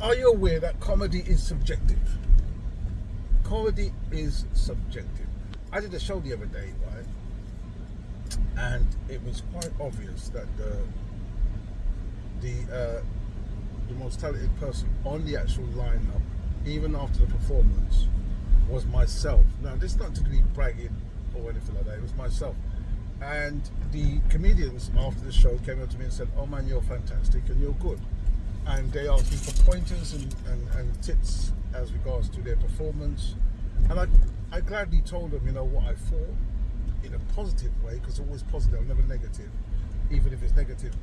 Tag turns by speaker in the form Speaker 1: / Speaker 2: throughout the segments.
Speaker 1: Are you aware that comedy is subjective? Comedy is subjective. I did a show the other day, right? And it was quite obvious that the most talented person on the actual lineup, even after the performance, was myself. Now, this is not to be bragging or anything like that. It was myself. And the comedians after the show came up to me and said, "Oh man, you're fantastic and you're good." And they asked me for pointers and tips as regards to their performance. And I gladly told them, what I thought in a positive way, because always positive, never negative. Even if it's negative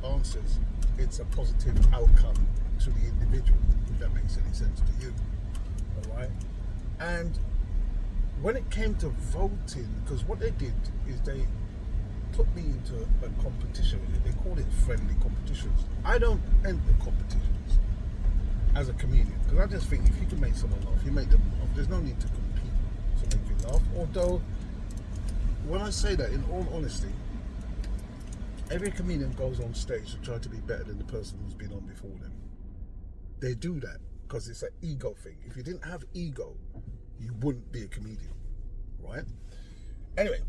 Speaker 1: answers, it's a positive outcome to the individual, if that makes any sense to you. All right? And when it came to voting, because what they did is they put me into a competition. They call it friendly competitions. I don't enter competitions as a comedian, because I just think if you can make someone laugh, you make them laugh. There's no need to compete to make you laugh. Although, when I say that, in all honesty, every comedian goes on stage to try to be better than the person who's been on before them. They do that because it's an ego thing. If you didn't have ego, you wouldn't be a comedian, right? Anyway,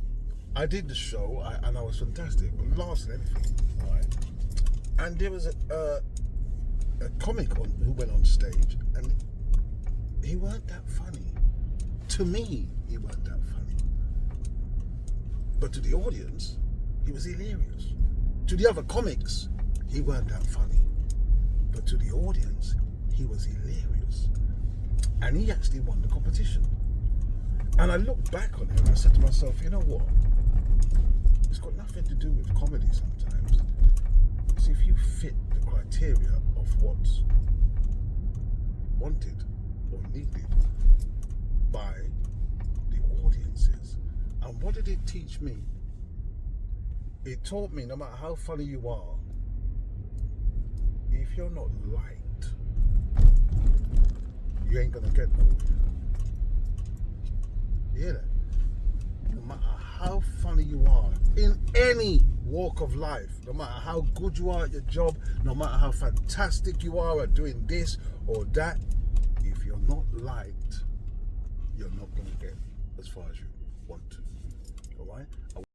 Speaker 1: I did the show and I was fantastic, laughs and everything, right? And there was a comic who went on stage, and he weren't that funny. To me, he weren't that funny. But to the audience, he was hilarious. To the other comics, he weren't that funny. But to the audience, he was hilarious. And he actually won the competition. And I looked back on it and I said to myself, you know what? It's got nothing to do with comedy sometimes. It's if you fit the criteria of what's wanted or needed by the audiences. And what did it teach me? It taught me no matter how funny you are, if you're not liked, you ain't gonna get no. You hear that? No matter how funny you are in any walk of life, no matter how good you are at your job, no matter how fantastic you are at doing this or that, if you're not liked, you're not gonna get as far as you want to. All right?